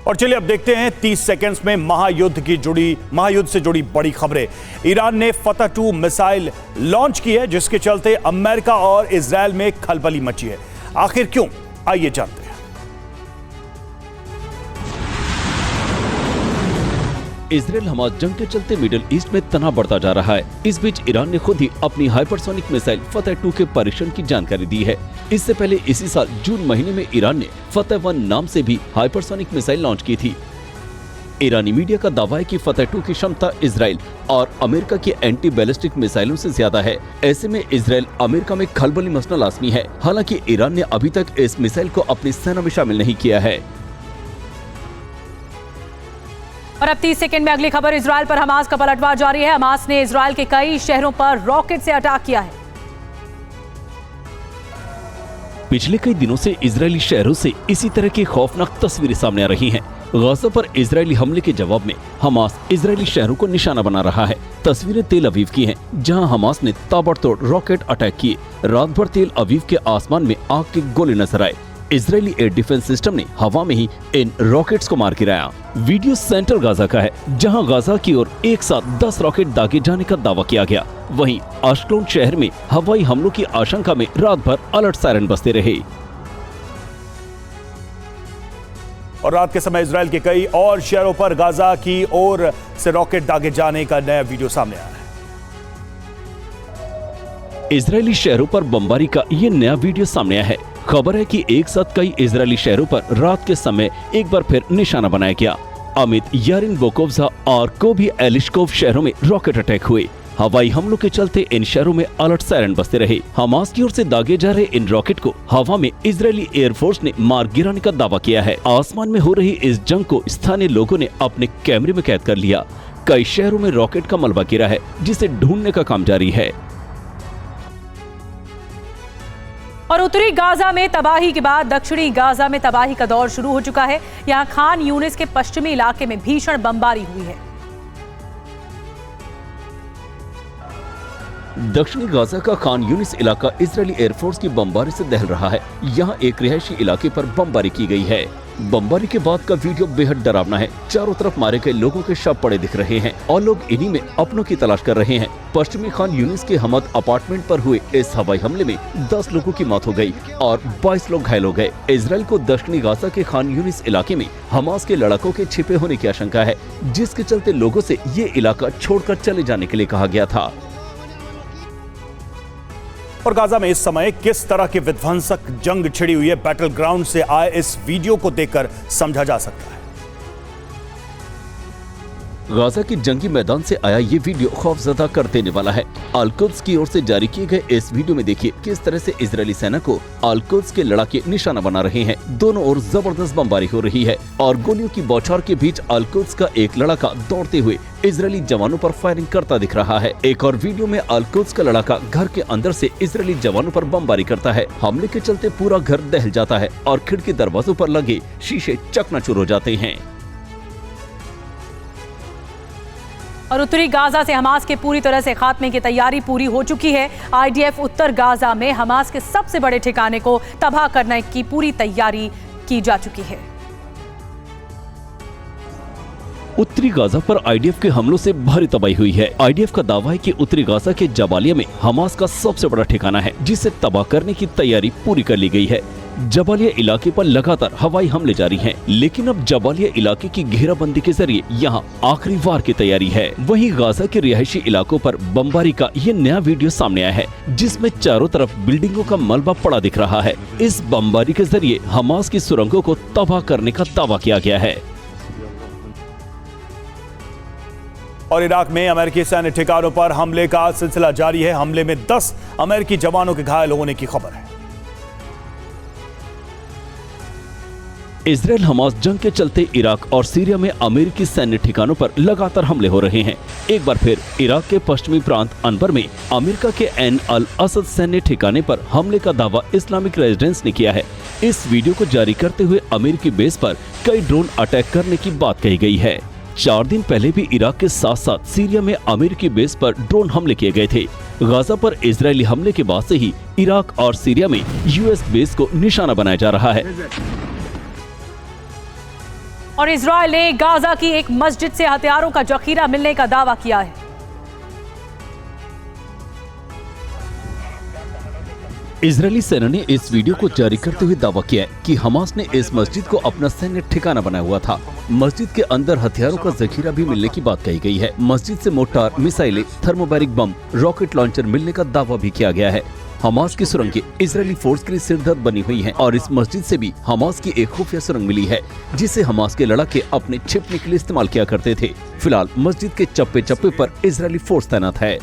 और चलिए अब देखते हैं 30 सेकंड्स में महायुद्ध से जुड़ी बड़ी खबरें। ईरान ने फतह 2 मिसाइल लॉन्च की है, जिसके चलते अमेरिका और इजरायल में खलबली मची है। आखिर क्यों, आइए जानते हैं। इजरायल हमास जंग के चलते मिडिल ईस्ट में तनाव बढ़ता जा रहा है। इस बीच ईरान ने खुद ही अपनी हाइपरसोनिक मिसाइल फतह 2 के परीक्षण की जानकारी दी है। इससे पहले इसी साल जून महीने में ईरान ने फतह 1 नाम से भी हाइपरसोनिक मिसाइल लॉन्च की थी। ईरानी मीडिया का दावा है कि फतह 2 की क्षमता इजरायल और अमेरिका की एंटी बैलिस्टिक मिसाइलों से ज्यादा है। ऐसे में इजरायल अमेरिका में खलबली मचना लाजमी है। हालांकि ईरान ने अभी तक इस मिसाइल को अपनी सेना में शामिल नहीं किया है। और अब 30 सेकंड में अगली खबर। इजरायल पर हमास का पलटवार जारी है। हमास ने इजरायल के कई शहरों पर रॉकेट से अटैक किया है। पिछले कई दिनों से इजरायली शहरों से इसी तरह की खौफनाक तस्वीरें सामने आ रही हैं। गाजा पर इजरायली हमले के जवाब में हमास इजरायली शहरों को निशाना बना रहा है। तस्वीरें तेल अवीव की हैं, जहां हमास ने ताबड़तोड़ रॉकेट अटैक किए। रात भर तेल अवीव के आसमान में आग के गोले नजर आए। इजरायली एयर डिफेंस सिस्टम ने हवा में ही इन रॉकेट्स को मार गिराया। वीडियो सेंट्रल गाजा का है, जहां गाजा की ओर एक साथ 10 रॉकेट दागे जाने का दावा किया गया। वहीं अश्कलोन शहर में हवाई हमलों की आशंका में रात भर अलर्ट सायरन बजते रहे। और रात के समय इजरायल के कई और शहरों पर गाजा की ओर से रॉकेट दागे जाने का नया वीडियो सामने आ रहा है। इजरायली शहरों पर बमबारी का ये नया वीडियो सामने आया है। खबर है कि एक साथ कई इजरायली शहरों पर रात के समय एक बार फिर निशाना बनाया गया। अमित यारिन बोकोवजा और कोभी एलिशकोव शहरों में रॉकेट अटैक हुए। हवाई हमलों के चलते इन शहरों में अलर्ट सायरन बजते रहे। हमास की ओर से दागे जा रहे इन रॉकेट को हवा में इजरायली एयरफोर्स ने मार गिराने का दावा किया है। आसमान में हो रही इस जंग को स्थानीय लोगों ने अपने कैमरे में कैद कर लिया। कई शहरों में रॉकेट का मलबा गिरा है, जिसे ढूंढने का काम जारी है। और उत्तरी गाजा में तबाही के बाद दक्षिणी गाजा में तबाही का दौर शुरू हो चुका है। यहां खान यूनिस के पश्चिमी इलाके में भीषण बमबारी हुई है। दक्षिणी गाजा का खान यूनिस इलाका इजरायली एयरफोर्स की बमबारी से दहल रहा है। यहाँ एक रिहायशी इलाके पर बमबारी की गई है। बमबारी के बाद का वीडियो बेहद डरावना है। चारों तरफ मारे गए लोगों के शव पड़े दिख रहे हैं और लोग इन्हीं में अपनों की तलाश कर रहे हैं। पश्चिमी खान यूनिस के हमद अपार्टमेंट पर हुए इस हवाई हमले में 10 लोगों की मौत हो गई और 22 लोग घायल हो गए। इजरायल को दक्षिणी गाजा के खान यूनिस इलाके में हमास के लड़ाकों के छिपे होने की आशंका है, जिसके चलते लोगों से ये इलाका छोड़कर चले जाने के लिए कहा गया था। और गाजा में इस समय किस तरह की विध्वंसक जंग छिड़ी हुई है, बैटल ग्राउंड से आए इस वीडियो को देखकर समझा जा सकता है। गाजा की जंगी मैदान से आया ये वीडियो खौफजदा कर देने वाला है। अल-कुद्स की ओर से जारी किए गए इस वीडियो में देखिए किस तरह से इजरायली सेना को अल-कुद्स के लड़ाके निशाना बना रहे हैं। दोनों ओर जबरदस्त बमबारी हो रही है और गोलियों की बौछार के बीच अल-कुद्स का एक लड़ाका दौड़ते हुए इजरायली जवानों पर फायरिंग करता दिख रहा है। एक और वीडियो में अल-कुद्स का लड़ाका घर के अंदर से इजरायली जवानों पर बमबारी करता है। हमले के चलते पूरा घर दहल जाता है और खिड़की दरवाजों पर लगे शीशे चकनाचूर हो जाते हैं। और उत्तरी गाजा से हमास के पूरी तरह से खात्मे की तैयारी पूरी हो चुकी है। आईडीएफ उत्तर गाजा में हमास के सबसे बड़े ठिकाने को तबाह करने की पूरी तैयारी की जा चुकी है। उत्तरी गाजा पर आईडीएफ के हमलों से भारी तबाही हुई है। आईडीएफ का दावा है कि उत्तरी गाजा के जबालिया में हमास का सबसे बड़ा ठिकाना है, जिसे तबाह करने की तैयारी पूरी कर ली गई है। जबालिया इलाके पर लगातार हवाई हमले जारी हैं, लेकिन अब जबालिया इलाके की घेराबंदी के जरिए यहां आखिरी वार की तैयारी है। वहीं गाजा के रिहायशी इलाकों पर बमबारी का ये नया वीडियो सामने आया है, जिसमें चारों तरफ बिल्डिंगों का मलबा पड़ा दिख रहा है। इस बमबारी के जरिए हमास की सुरंगों को तबाह करने का दावा किया गया है। और इराक में अमेरिकी सैन्य ठिकानों पर हमले का सिलसिला जारी है। हमले में 10 अमेरिकी जवानों के घायल होने की खबर है। इजरायल हमास जंग के चलते इराक और सीरिया में अमेरिकी सैन्य ठिकानों पर लगातार हमले हो रहे हैं। एक बार फिर इराक के पश्चिमी प्रांत अनबर में अमेरिका के एन अल असद सैन्य ठिकाने पर हमले का दावा इस्लामिक रेजिडेंस ने किया है। इस वीडियो को जारी करते हुए अमेरिकी बेस पर कई ड्रोन अटैक करने की बात कही गई है। 4 दिन पहले भी इराक के साथ साथ सीरिया में अमेरिकी बेस पर ड्रोन हमले किए गए थे। गाजा पर इजरायली हमले के बाद से ही इराक और सीरिया में यूएस बेस को निशाना बनाया जा रहा है। और इजरायल ने गाजा की एक मस्जिद से हथियारों का जखीरा मिलने का दावा किया है। इजरायली सेना ने इस वीडियो को जारी करते हुए दावा किया है कि हमास ने इस मस्जिद को अपना सैन्य ठिकाना बनाया हुआ था। मस्जिद के अंदर हथियारों का जखीरा भी मिलने की बात कही गई है। मस्जिद से मोर्टार, मिसाइलें, थर्मोबैरिक बम, रॉकेट लॉन्चर मिलने का दावा भी किया गया है। हमास की सुरंगें इजरायली फोर्स के लिए सिरदर्द बनी हुई हैं और इस मस्जिद से भी हमास की एक खुफिया सुरंग मिली है जिसे हमास के लड़ाके अपने छिपने के लिए इस्तेमाल किया करते थे। फिलहाल मस्जिद के चप्पे चप्पे पर इजरायली फोर्स तैनात है।